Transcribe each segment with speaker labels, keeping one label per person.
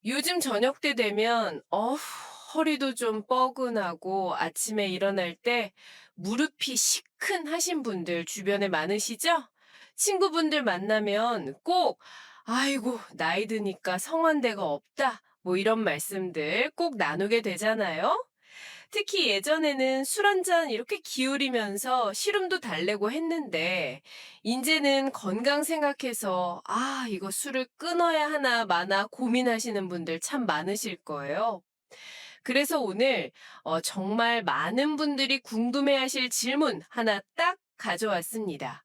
Speaker 1: 요즘 저녁 때 되면 허리도 좀 뻐근하고 아침에 일어날 때 무릎이 시큰하신 분들 주변에 많으시죠? 친구분들 만나면 꼭 "아이고 나이 드니까 성한데가 없다." 뭐 이런 말씀들 꼭 나누게 되잖아요. 특히 예전에는 술 한 잔 이렇게 기울이면서 시름도 달래고 했는데 인제는 건강 생각해서 '아 이거 술을 끊어야 하나 마나.' 고민하시는 분들 참 많으실 거예요. 그래서 오늘 정말 많은 분들이 궁금해하실 질문 하나 딱 가져왔습니다.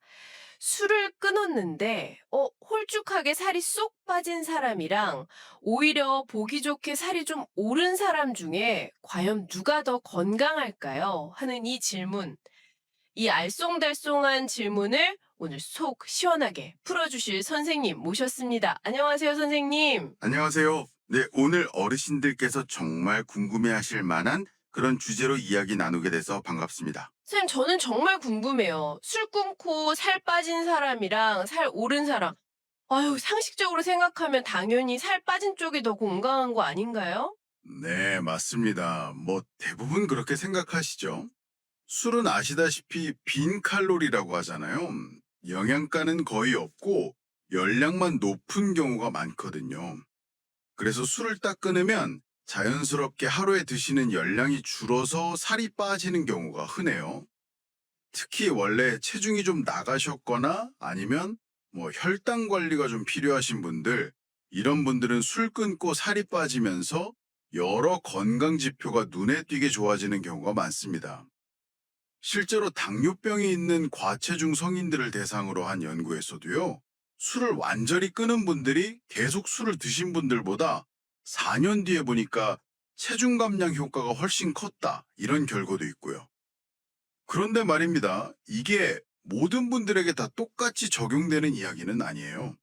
Speaker 1: 술을 끊었는데 홀쭉하게 살이 쏙 빠진 사람이랑 오히려 보기 좋게 살이 좀 오른 사람 중에 과연 누가 더 건강할까요? 하는 이 질문. 이 알쏭달쏭한 질문을 오늘 속 시원하게 풀어주실 선생님 모셨습니다. 안녕하세요, 선생님.
Speaker 2: 안녕하세요. 네, 오늘 어르신들께서 정말 궁금해하실 만한 그런 주제로 이야기 나누게 돼서 반갑습니다.
Speaker 1: 선생님, 저는 정말 궁금해요. 술 끊고 살 빠진 사람이랑 살 오른 사람. 아유, 상식적으로 생각하면 당연히 살 빠진 쪽이 더 건강한 거 아닌가요?
Speaker 2: 네, 맞습니다. 대부분 그렇게 생각하시죠? 술은 아시다시피 빈 칼로리라고 하잖아요. 영양가는 거의 없고 열량만 높은 경우가 많거든요. 그래서 술을 딱 끊으면 자연스럽게 하루에 드시는 열량이 줄어서 살이 빠지는 경우가 흔해요. 특히 원래 체중이 좀 나가셨거나 아니면 혈당 관리가 좀 필요하신 분들, 이런 분들은 술 끊고 살이 빠지면서 여러 건강 지표가 눈에 띄게 좋아지는 경우가 많습니다. 실제로 당뇨병이 있는 과체중 성인들을 대상으로 한 연구에서도요, 술을 완전히 끊은 분들이 계속 술을 드신 분들보다 4년 뒤에 보니까 체중 감량 효과가 훨씬 컸다, 이런 결과도 있고요. 그런데 말입니다. 이게 모든 분들에게 다 똑같이 적용되는 이야기는 아니에요.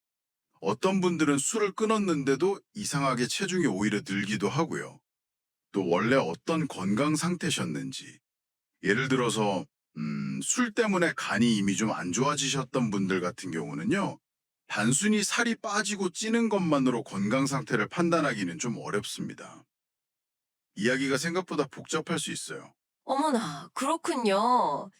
Speaker 2: 어떤 분들은 술을 끊었는데도 이상하게 체중이 오히려 늘기도 하고요. 또 원래 어떤 건강 상태셨는지, 예를 들어서 술 때문에 간이 이미 좀 안 좋아지셨던 분들 같은 경우는요. 단순히 살이 빠지고 찌는 것만으로 건강 상태를 판단하기는 좀 어렵습니다. 이야기가 생각보다 복잡할 수 있어요.
Speaker 1: 어머나, 그렇군요.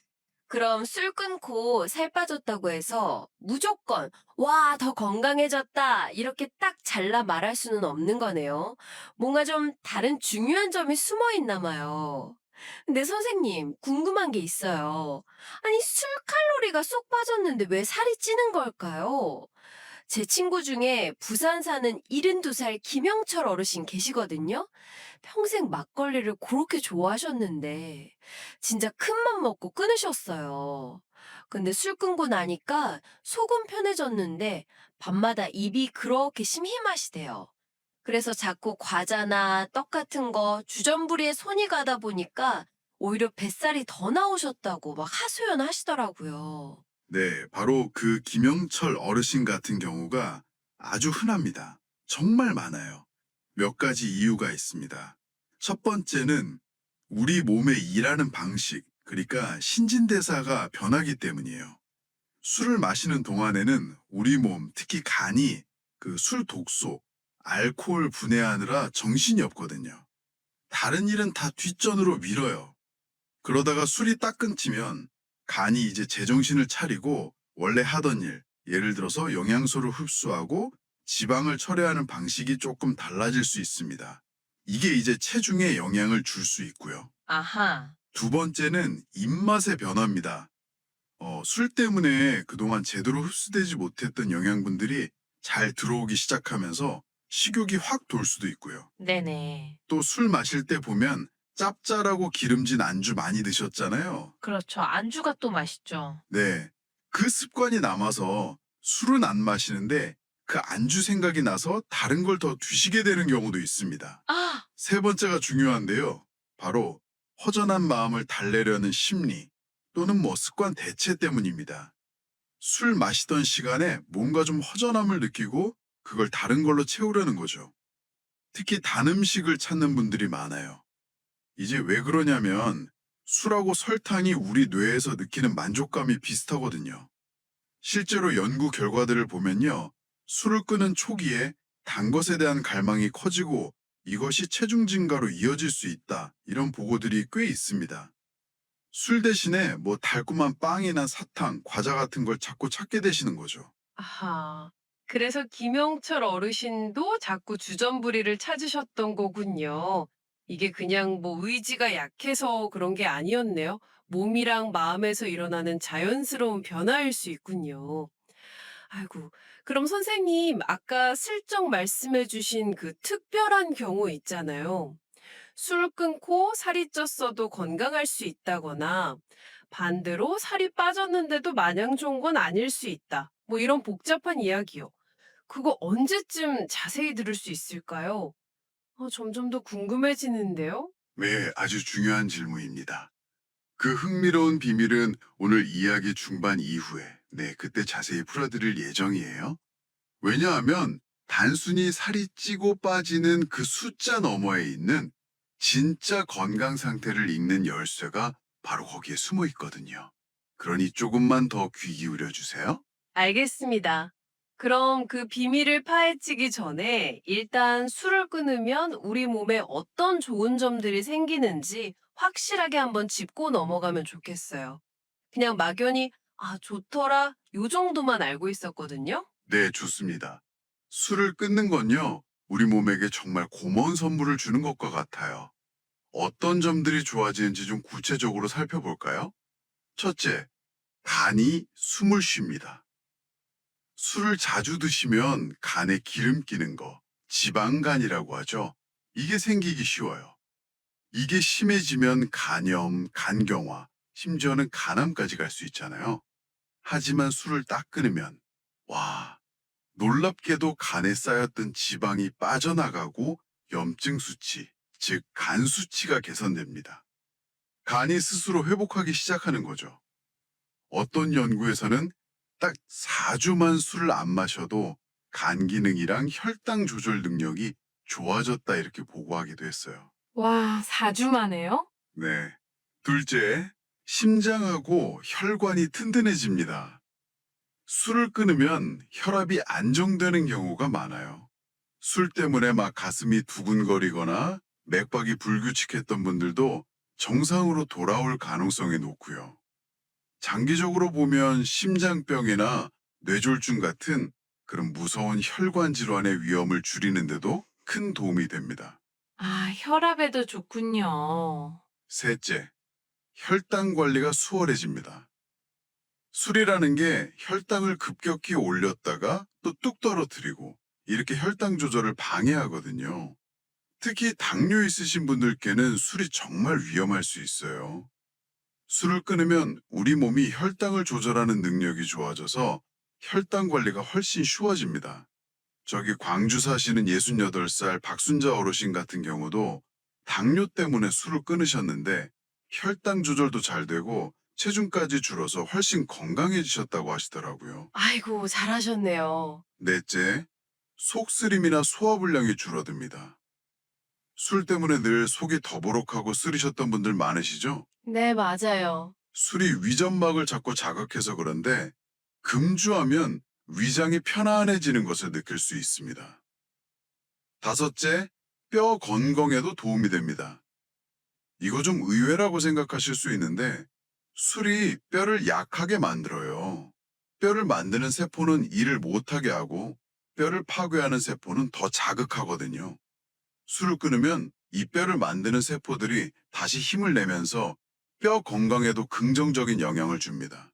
Speaker 1: 그럼 술 끊고 살 빠졌다고 해서 무조건 "와, 더 건강해졌다." 이렇게 딱 잘라 말할 수는 없는 거네요. 뭔가 좀 다른 중요한 점이 숨어 있나 봐요. 근데 선생님, 궁금한 게 있어요. 아니, 술 칼로리가 쏙 빠졌는데 왜 살이 찌는 걸까요? 제 친구 중에 부산 사는 72살 김영철 어르신 계시거든요. 평생 막걸리를 그렇게 좋아하셨는데 진짜 큰맘 먹고 끊으셨어요. 근데 술 끊고 나니까 속은 편해졌는데 밤마다 입이 그렇게 심심하시대요. 그래서 자꾸 과자나 떡 같은 거 주전부리에 손이 가다 보니까 오히려 뱃살이 더 나오셨다고 막 하소연하시더라고요.
Speaker 2: 네, 바로 그 김영철 어르신 같은 경우가 아주 흔합니다. 정말 많아요. 몇 가지 이유가 있습니다. 첫 번째는 우리 몸의 일하는 방식, 그러니까 신진대사가 변하기 때문이에요. 술을 마시는 동안에는 우리 몸, 특히 간이 그 술 독소, 알코올 분해하느라 정신이 없거든요. 다른 일은 다 뒷전으로 밀어요. 그러다가 술이 딱 끊기면 간이 이제 제정신을 차리고 원래 하던 일, 예를 들어서 영양소를 흡수하고 지방을 처리하는 방식이 조금 달라질 수 있습니다. 이게 이제 체중에 영향을 줄 수 있고요.
Speaker 1: 아하.
Speaker 2: 두 번째는 입맛의 변화입니다. 술 때문에 그동안 제대로 흡수되지 못했던 영양분들이 잘 들어오기 시작하면서 식욕이 확 돌 수도 있고요.
Speaker 1: 네네.
Speaker 2: 또 술 마실 때 보면 짭짤하고 기름진 안주 많이 드셨잖아요.
Speaker 1: 그렇죠. 안주가 또 맛있죠.
Speaker 2: 네. 그 습관이 남아서 술은 안 마시는데 그 안주 생각이 나서 다른 걸 더 드시게 되는 경우도 있습니다.
Speaker 1: 아.
Speaker 2: 세 번째가 중요한데요. 바로 허전한 마음을 달래려는 심리 또는 습관 대체 때문입니다. 술 마시던 시간에 뭔가 좀 허전함을 느끼고 그걸 다른 걸로 채우려는 거죠. 특히 단 음식을 찾는 분들이 많아요. 이제 왜 그러냐면 술하고 설탕이 우리 뇌에서 느끼는 만족감이 비슷하거든요. 실제로 연구 결과들을 보면요. 술을 끊은 초기에 단 것에 대한 갈망이 커지고 이것이 체중 증가로 이어질 수 있다. 이런 보고들이 꽤 있습니다. 술 대신에 뭐 달콤한 빵이나 사탕, 과자 같은 걸 자꾸 찾게 되시는 거죠.
Speaker 1: 아하. 그래서 김영철 어르신도 자꾸 주전부리를 찾으셨던 거군요. 이게 그냥 뭐 의지가 약해서 그런 게 아니었네요. 몸이랑 마음에서 일어나는 자연스러운 변화일 수 있군요. 아이고. 그럼 선생님, 아까 슬쩍 말씀해 주신 그 특별한 경우 있잖아요. 술 끊고 살이 쪘어도 건강할 수 있다거나 반대로 살이 빠졌는데도 마냥 좋은 건 아닐 수 있다. 뭐 이런 복잡한 이야기요. 그거 언제쯤 자세히 들을 수 있을까요? 점점 더 궁금해지는데요.
Speaker 2: 네, 아주 중요한 질문입니다. 그 흥미로운 비밀은 오늘 이야기 중반 이후에, 네, 그때 자세히 풀어드릴 예정이에요. 왜냐하면 단순히 살이 찌고 빠지는 그 숫자 너머에 있는 진짜 건강 상태를 읽는 열쇠가 바로 거기에 숨어 있거든요. 그러니 조금만 더 귀 기울여 주세요.
Speaker 1: 알겠습니다. 그럼 그 비밀을 파헤치기 전에 일단 술을 끊으면 우리 몸에 어떤 좋은 점들이 생기는지 확실하게 한번 짚고 넘어가면 좋겠어요. 그냥 막연히 아, 좋더라. 요 정도만 알고 있었거든요.
Speaker 2: 네, 좋습니다. 술을 끊는 건요, 우리 몸에게 정말 고마운 선물을 주는 것과 같아요. 어떤 점들이 좋아지는지 좀 구체적으로 살펴볼까요? 첫째, 간이 숨을 쉽니다. 술을 자주 드시면 간에 기름 끼는 거, 지방간이라고 하죠. 이게 생기기 쉬워요. 이게 심해지면 간염, 간경화, 심지어는 간암까지 갈 수 있잖아요. 하지만 술을 딱 끊으면, 와, 놀랍게도 간에 쌓였던 지방이 빠져나가고 염증 수치, 즉 간 수치가 개선됩니다. 간이 스스로 회복하기 시작하는 거죠. 어떤 연구에서는 딱 4주만 술을 안 마셔도 간 기능이랑 혈당 조절 능력이 좋아졌다 이렇게 보고하기도 했어요.
Speaker 3: 와, 4주 만에요?
Speaker 2: 네. 둘째, 심장하고 혈관이 튼튼해집니다. 술을 끊으면 혈압이 안정되는 경우가 많아요. 술 때문에 막 가슴이 두근거리거나 맥박이 불규칙했던 분들도 정상으로 돌아올 가능성이 높고요. 장기적으로 보면 심장병이나 뇌졸중 같은 그런 무서운 혈관 질환의 위험을 줄이는데도 큰 도움이 됩니다.
Speaker 3: 아, 혈압에도 좋군요.
Speaker 2: 셋째, 혈당 관리가 수월해집니다. 술이라는 게 혈당을 급격히 올렸다가 또 뚝 떨어뜨리고 이렇게 혈당 조절을 방해하거든요. 특히 당뇨 있으신 분들께는 술이 정말 위험할 수 있어요. 술을 끊으면 우리 몸이 혈당을 조절하는 능력이 좋아져서 혈당 관리가 훨씬 쉬워집니다. 저기 광주 사시는 68살 박순자 어르신 같은 경우도 당뇨 때문에 술을 끊으셨는데 혈당 조절도 잘 되고 체중까지 줄어서 훨씬 건강해지셨다고 하시더라고요.
Speaker 1: 아이고, 잘하셨네요.
Speaker 2: 넷째, 속쓰림이나 소화불량이 줄어듭니다. 술 때문에 늘 속이 더부룩하고 쓰리셨던 분들 많으시죠?
Speaker 1: 네, 맞아요.
Speaker 2: 술이 위점막을 자꾸 자극해서 그런데 금주하면 위장이 편안해지는 것을 느낄 수 있습니다. 다섯째, 뼈 건강에도 도움이 됩니다. 이거 좀 의외라고 생각하실 수 있는데 술이 뼈를 약하게 만들어요. 뼈를 만드는 세포는 일을 못하게 하고 뼈를 파괴하는 세포는 더 자극하거든요. 술을 끊으면 이 뼈를 만드는 세포들이 다시 힘을 내면서 뼈 건강에도 긍정적인 영향을 줍니다.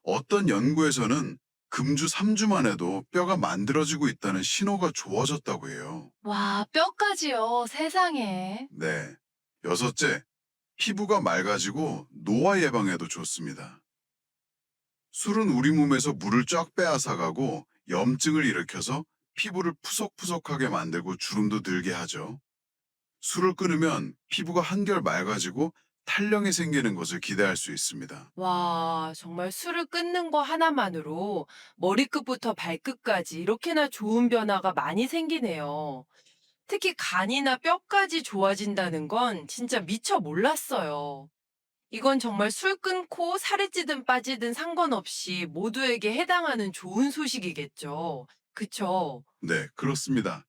Speaker 2: 어떤 연구에서는 금주 3주만 해도 뼈가 만들어지고 있다는 신호가 좋아졌다고 해요.
Speaker 3: 와, 뼈까지요, 세상에.
Speaker 2: 네. 여섯째, 피부가 맑아지고 노화 예방에도 좋습니다. 술은 우리 몸에서 물을 쫙 빼앗아가고 염증을 일으켜서 피부를 푸석푸석하게 만들고 주름도 들게 하죠. 술을 끊으면 피부가 한결 맑아지고 탄력이 생기는 것을 기대할 수 있습니다.
Speaker 1: 와, 정말 술을 끊는 거 하나만으로 머리끝부터 발끝까지 이렇게나 좋은 변화가 많이 생기네요. 특히 간이나 뼈까지 좋아진다는 건 진짜 미처 몰랐어요. 이건 정말 술 끊고 살이 찌든 빠지든 상관없이 모두에게 해당하는 좋은 소식이겠죠. 그쵸?
Speaker 2: 네, 그렇습니다.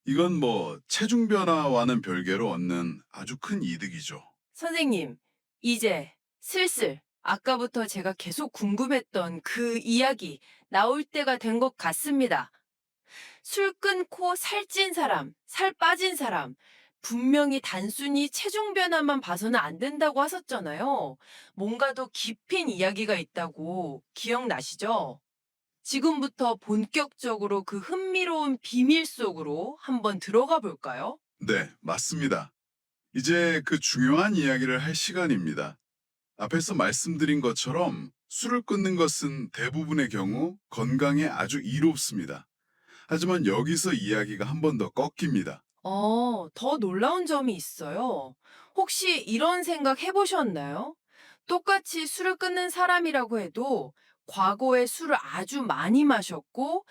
Speaker 2: 이건 뭐 체중 변화와는 별개로 얻는 아주 큰 이득이죠.
Speaker 1: 선생님, 이제 슬슬 아까부터 제가 계속 궁금했던 그 이야기 나올 때가 된 것 같습니다. 술 끊고 살찐 사람, 살 빠진 사람, 분명히 단순히 체중 변화만 봐서는 안 된다고 하셨잖아요. 뭔가 더 깊은 이야기가 있다고 기억나시죠? 지금부터 본격적으로 그 흥미로운 비밀 속으로 한번 들어가 볼까요?
Speaker 2: 네, 맞습니다. 이제 그 중요한 이야기를 할 시간입니다. 앞에서 말씀드린 것처럼 술을 끊는 것은 대부분의 경우 건강에 아주 이롭습니다. 하지만 여기서 이야기가 한 번 더 꺾입니다.
Speaker 1: 더 놀라운 점이 있어요. 혹시 이런 생각 해보셨나요? 똑같이 술을 끊는 사람이라고 해도 과거에 술을 아주 많이 마셨고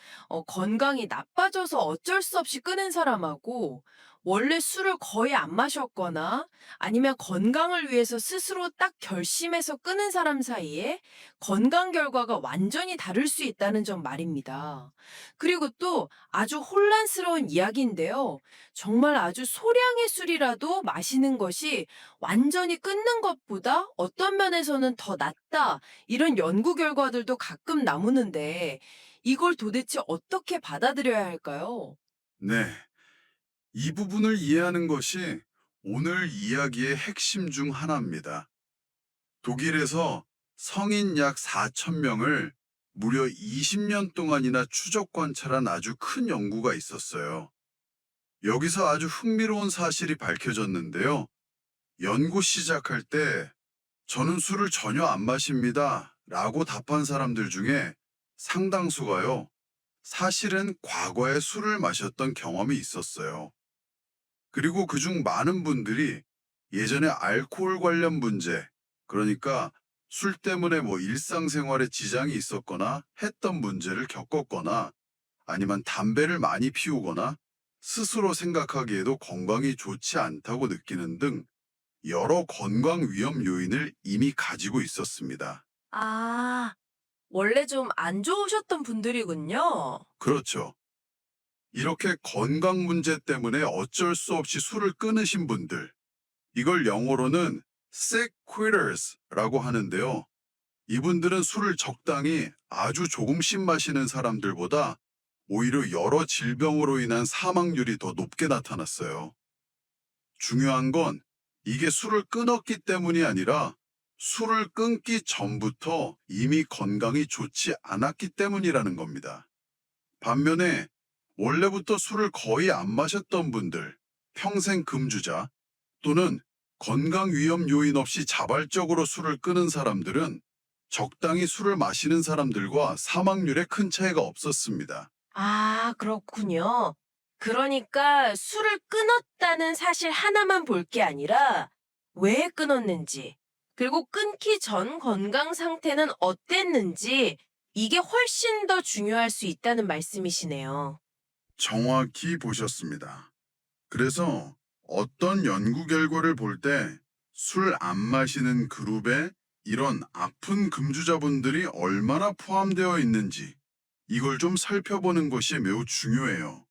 Speaker 1: 건강이 나빠져서 어쩔 수 없이 끊은 사람하고 원래 술을 거의 안 마셨거나 아니면 건강을 위해서 스스로 딱 결심해서 끊은 사람 사이에 건강 결과가 완전히 다를 수 있다는 점 말입니다. 그리고 또 아주 혼란스러운 이야기인데요. 정말 아주 소량의 술이라도 마시는 것이 완전히 끊는 것보다 어떤 면에서는 더 낫다. 이런 연구 결과들도 가끔 나오는데 이걸 도대체 어떻게 받아들여야 할까요?
Speaker 2: 네, 이 부분을 이해하는 것이 오늘 이야기의 핵심 중 하나입니다. 독일에서 성인 약 4천 명을 무려 20년 동안이나 추적 관찰한 아주 큰 연구가 있었어요. 여기서 아주 흥미로운 사실이 밝혀졌는데요. 연구 시작할 때 저는 술을 전혀 안 마십니다. 라고 답한 사람들 중에 상당수가요. 사실은 과거에 술을 마셨던 경험이 있었어요. 그리고 그중 많은 분들이 예전에 알코올 관련 문제, 그러니까 술 때문에 뭐 일상생활에 지장이 있었거나 했던 문제를 겪었거나 아니면 담배를 많이 피우거나 스스로 생각하기에도 건강이 좋지 않다고 느끼는 등 여러 건강 위험 요인을 이미 가지고 있었습니다.
Speaker 1: 아, 원래 좀 안 좋으셨던 분들이군요.
Speaker 2: 그렇죠. 이렇게 건강 문제 때문에 어쩔 수 없이 술을 끊으신 분들, 이걸 영어로는 sick quitters라고 하는데요. 이분들은 술을 적당히 아주 조금씩 마시는 사람들보다 오히려 여러 질병으로 인한 사망률이 더 높게 나타났어요. 중요한 건 이게 술을 끊었기 때문이 아니라 술을 끊기 전부터 이미 건강이 좋지 않았기 때문이라는 겁니다. 반면에 원래부터 술을 거의 안 마셨던 분들, 평생 금주자 또는 건강 위험 요인 없이 자발적으로 술을 끊은 사람들은 적당히 술을 마시는 사람들과 사망률에 큰 차이가 없었습니다.
Speaker 1: 아, 그렇군요. 그러니까 술을 끊었다는 사실 하나만 볼 게 아니라 왜 끊었는지, 그리고 끊기 전 건강 상태는 어땠는지 이게 훨씬 더 중요할 수 있다는 말씀이시네요.
Speaker 2: 정확히 보셨습니다. 그래서 어떤 연구 결과를 볼 때 술 안 마시는 그룹에 이런 아픈 금주자분들이 얼마나 포함되어 있는지 이걸 좀 살펴보는 것이 매우 중요해요.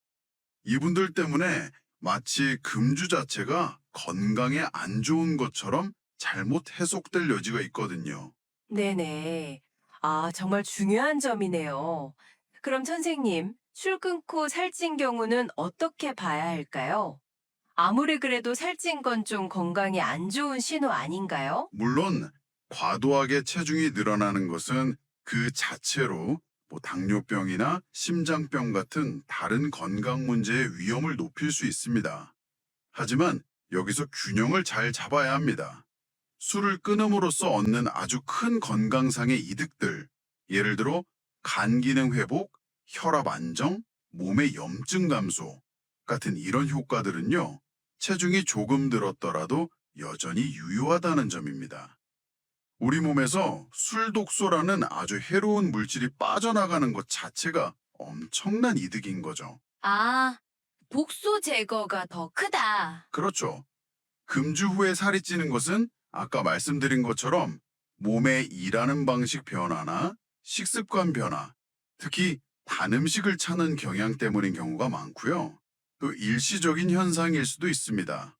Speaker 2: 이분들 때문에 마치 금주 자체가 건강에 안 좋은 것처럼 잘못 해석될 여지가 있거든요.
Speaker 1: 네네. 아, 정말 중요한 점이네요. 그럼 선생님, 술 끊고 살찐 경우는 어떻게 봐야 할까요? 아무리 그래도 살찐 건 좀 건강에 안 좋은 신호 아닌가요?
Speaker 2: 물론 과도하게 체중이 늘어나는 것은 그 자체로 뭐 당뇨병이나 심장병 같은 다른 건강 문제의 위험을 높일 수 있습니다. 하지만 여기서 균형을 잘 잡아야 합니다. 술을 끊음으로써 얻는 아주 큰 건강상의 이득들, 예를 들어 간 기능 회복, 혈압 안정, 몸의 염증 감소 같은 이런 효과들은요, 체중이 조금 들었더라도 여전히 유효하다는 점입니다. 우리 몸에서 술독소라는 아주 해로운 물질이 빠져나가는 것 자체가 엄청난 이득인 거죠.
Speaker 1: 아, 독소 제거가 더 크다.
Speaker 2: 그렇죠. 금주 후에 살이 찌는 것은 아까 말씀드린 것처럼 몸의 일하는 방식 변화나 식습관 변화, 특히 단 음식을 찾는 경향 때문인 경우가 많고요. 또 일시적인 현상일 수도 있습니다.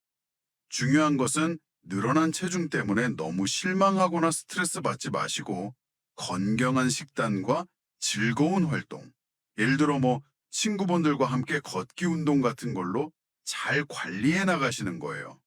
Speaker 2: 중요한 것은 늘어난 체중 때문에 너무 실망하거나 스트레스 받지 마시고 건강한 식단과 즐거운 활동, 예를 들어 친구분들과 함께 걷기 운동 같은 걸로 잘 관리해 나가시는 거예요.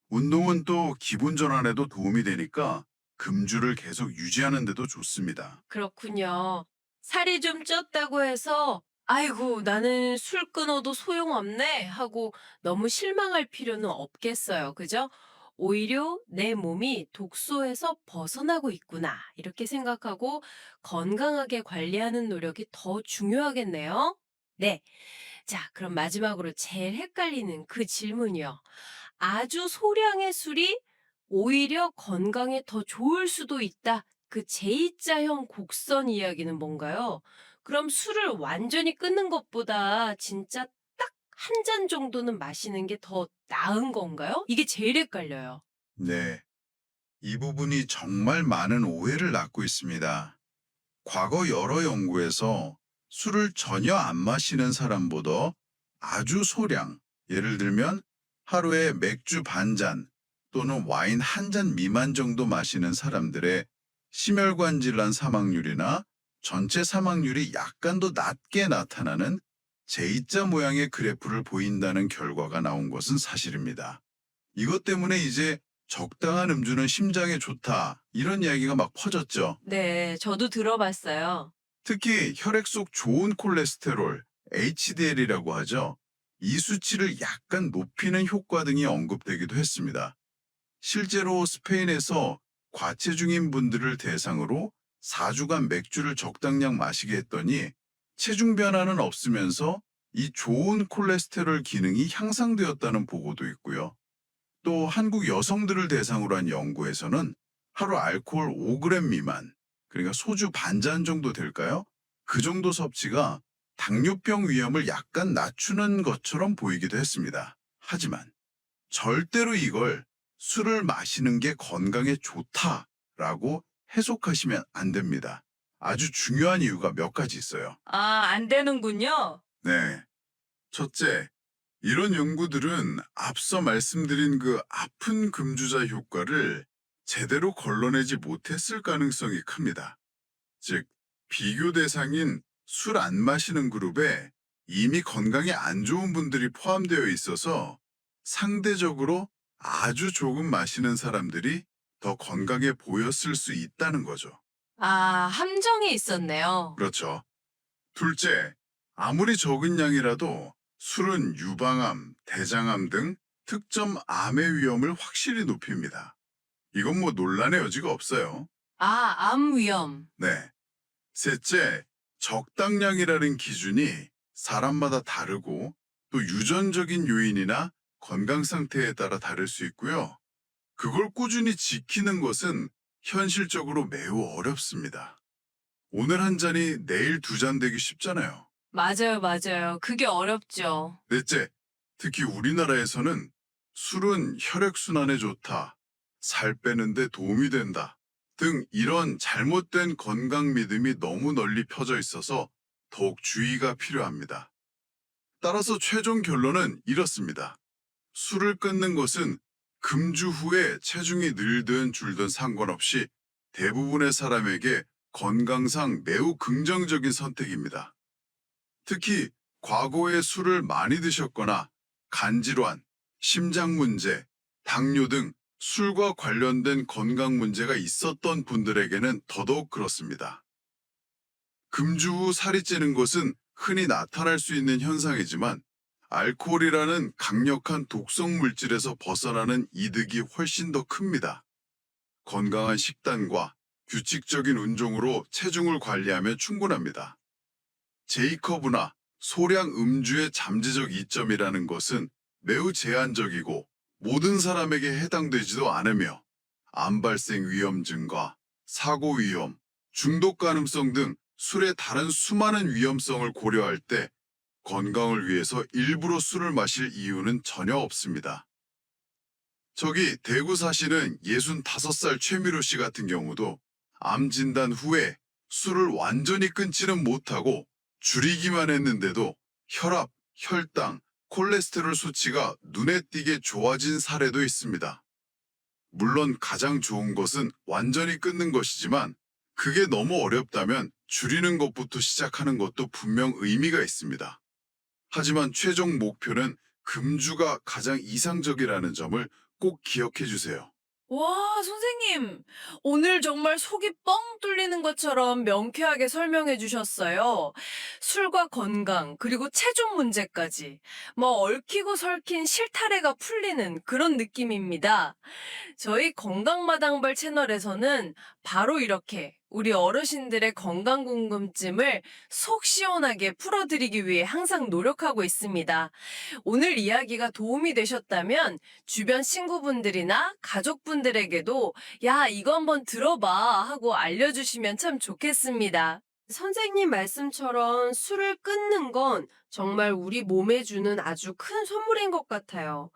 Speaker 2: 운동은 또 기분 전환에도 도움이 되니까 금주를 계속 유지하는 데도 좋습니다.
Speaker 1: 그렇군요. 살이 좀 쪘다고 해서 아이고, 나는 술 끊어도 소용없네 하고 너무 실망할 필요는 없겠어요. 그죠? 오히려 내 몸이 독소에서 벗어나고 있구나. 이렇게 생각하고 건강하게 관리하는 노력이 더 중요하겠네요. 네. 자, 그럼 마지막으로 제일 헷갈리는 그 질문이요. 아주 소량의 술이 오히려 건강에 더 좋을 수도 있다. 그 J자형 곡선 이야기는 뭔가요? 그럼 술을 완전히 끊는 것보다 진짜 딱 한 잔 정도는 마시는 게 더 나은 건가요? 이게 제일 헷갈려요.
Speaker 2: 네, 이 부분이 정말 많은 오해를 낳고 있습니다. 과거 여러 연구에서 술을 전혀 안 마시는 사람보다 아주 소량, 예를 들면 하루에 맥주 반 잔 또는 와인 한 잔 미만 정도 마시는 사람들의 심혈관 질환 사망률이나 전체 사망률이 약간 더 낮게 나타나는 J자 모양의 그래프를 보인다는 결과가 나온 것은 사실입니다. 이것 때문에 이제 적당한 음주는 심장에 좋다, 이런 이야기가 막 퍼졌죠.
Speaker 1: 네, 저도 들어봤어요.
Speaker 2: 특히 혈액 속 좋은 콜레스테롤, HDL이라고 하죠. 이 수치를 약간 높이는 효과 등이 언급되기도 했습니다. 실제로 스페인에서 과체중인 분들을 대상으로 4주간 맥주를 적당량 마시게 했더니 체중 변화는 없으면서 이 좋은 콜레스테롤 기능이 향상되었다는 보고도 있고요. 또 한국 여성들을 대상으로 한 연구에서는 하루 알코올 5g 미만, 그러니까 소주 반 잔 정도 될까요? 그 정도 섭취가 당뇨병 위험을 약간 낮추는 것처럼 보이기도 했습니다. 하지만 절대로 이걸 술을 마시는 게 건강에 좋다라고 해석하시면 안 됩니다. 아주 중요한 이유가 몇 가지 있어요.
Speaker 1: 아, 안 되는군요.
Speaker 2: 네. 첫째, 이런 연구들은 앞서 말씀드린 그 아픈 금주자 효과를 제대로 걸러내지 못했을 가능성이 큽니다. 즉, 비교 대상인 술 안 마시는 그룹에 이미 건강에 안 좋은 분들이 포함되어 있어서 상대적으로 아주 조금 마시는 사람들이 더 건강해 보였을 수 있다는 거죠.
Speaker 1: 아, 함정이 있었네요.
Speaker 2: 그렇죠. 둘째, 아무리 적은 양이라도 술은 유방암, 대장암 등 특정 암의 위험을 확실히 높입니다. 이건 논란의 여지가 없어요.
Speaker 1: 아, 암 위험.
Speaker 2: 네. 셋째, 적당량이라는 기준이 사람마다 다르고 또 유전적인 요인이나 건강 상태에 따라 다를 수 있고요. 그걸 꾸준히 지키는 것은 현실적으로 매우 어렵습니다. 오늘 한 잔이 내일 두 잔 되기 쉽잖아요.
Speaker 1: 맞아요, 맞아요. 그게 어렵죠.
Speaker 2: 넷째, 특히 우리나라에서는 술은 혈액순환에 좋다, 살 빼는데 도움이 된다 등 이런 잘못된 건강 믿음이 너무 널리 펴져 있어서 더욱 주의가 필요합니다. 따라서 최종 결론은 이렇습니다. 술을 끊는 것은 금주 후에 체중이 늘든 줄든 상관없이 대부분의 사람에게 건강상 매우 긍정적인 선택입니다. 특히 과거에 술을 많이 드셨거나 간질환, 심장 문제, 당뇨 등 술과 관련된 건강 문제가 있었던 분들에게는 더더욱 그렇습니다. 금주 후 살이 찌는 것은 흔히 나타날 수 있는 현상이지만 알코올이라는 강력한 독성 물질에서 벗어나는 이득이 훨씬 더 큽니다. 건강한 식단과 규칙적인 운동으로 체중을 관리하면 충분합니다. J커브나 소량 음주의 잠재적 이점이라는 것은 매우 제한적이고 모든 사람에게 해당되지도 않으며 암 발생 위험 증가, 사고 위험, 중독 가능성 등 술의 다른 수많은 위험성을 고려할 때 건강을 위해서 일부러 술을 마실 이유는 전혀 없습니다. 저기 대구 사시는 65살 최미로 씨 같은 경우도 암 진단 후에 술을 완전히 끊지는 못하고 줄이기만 했는데도 혈압, 혈당, 콜레스테롤 수치가 눈에 띄게 좋아진 사례도 있습니다. 물론 가장 좋은 것은 완전히 끊는 것이지만 그게 너무 어렵다면 줄이는 것부터 시작하는 것도 분명 의미가 있습니다. 하지만 최종 목표는 금주가 가장 이상적이라는 점을 꼭 기억해 주세요.
Speaker 1: 와, 선생님. 오늘 정말 속이 뻥 뚫리는 것처럼 명쾌하게 설명해 주셨어요. 술과 건강, 그리고 체중 문제까지. 얽히고 설킨 실타래가 풀리는 그런 느낌입니다. 저희 건강마당발 채널에서는 바로 이렇게 우리 어르신들의 건강 궁금증을 속 시원하게 풀어드리기 위해 항상 노력하고 있습니다. 오늘 이야기가 도움이 되셨다면 주변 친구분들이나 가족분들에게도 야, 이거 한번 들어봐 하고 알려주시면 참 좋겠습니다. 선생님 말씀처럼 술을 끊는 건 정말 우리 몸에 주는 아주 큰 선물인 것 같아요.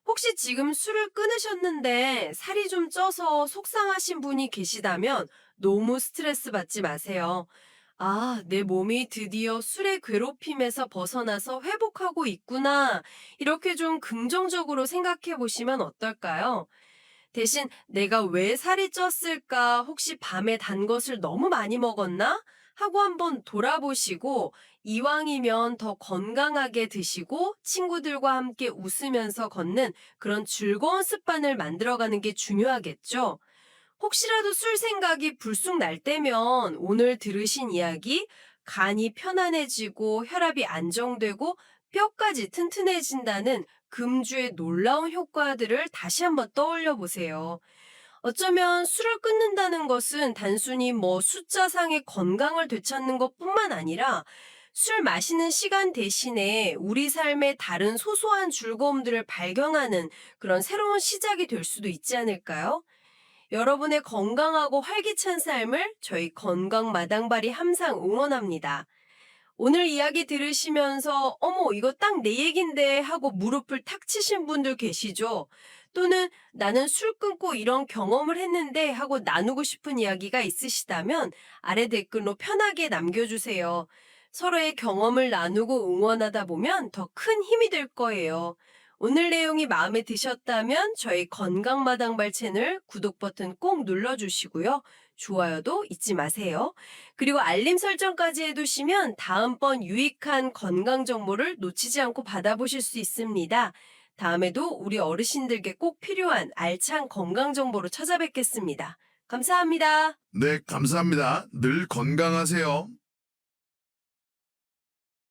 Speaker 1: 혹시 지금 술을 끊으셨는데 살이 좀 쪄서 속상하신 분이 계시다면 너무 스트레스 받지 마세요. 아, 내 몸이 드디어 술의 괴롭힘에서 벗어나서 회복하고 있구나. 이렇게 좀 긍정적으로 생각해 보시면 어떨까요? 대신 내가 왜 살이 쪘을까? 혹시 밤에 단 것을 너무 많이 먹었나? 하고 한번 돌아보시고 이왕이면 더 건강하게 드시고 친구들과 함께 웃으면서 걷는 그런 즐거운 습관을 만들어가는 게 중요하겠죠. 혹시라도 술 생각이 불쑥 날 때면 오늘 들으신 이야기 간이 편안해지고 혈압이 안정되고 뼈까지 튼튼해진다는 금주의 놀라운 효과들을 다시 한번 떠올려 보세요. 어쩌면 술을 끊는다는 것은 단순히 숫자상의 건강을 되찾는 것뿐만 아니라 술 마시는 시간 대신에 우리 삶의 다른 소소한 즐거움들을 발견하는 그런 새로운 시작이 될 수도 있지 않을까요? 여러분의 건강하고 활기찬 삶을 저희 건강 마당발이 항상 응원합니다. 오늘 이야기 들으시면서 어머 이거 딱 내 얘긴데 하고 무릎을 탁 치신 분들 계시죠? 또는 나는 술 끊고 이런 경험을 했는데 하고 나누고 싶은 이야기가 있으시다면 아래 댓글로 편하게 남겨주세요. 서로의 경험을 나누고 응원하다 보면 더 큰 힘이 될 거예요. 오늘 내용이 마음에 드셨다면 저희 건강마당발 채널 구독 버튼 꼭 눌러주시고요. 좋아요도 잊지 마세요. 그리고 알림 설정까지 해두시면 다음번 유익한 건강 정보를 놓치지 않고 받아보실 수 있습니다. 다음에도 우리 어르신들께 꼭 필요한 알찬 건강 정보로 찾아뵙겠습니다. 감사합니다.
Speaker 2: 네, 감사합니다. 늘 건강하세요.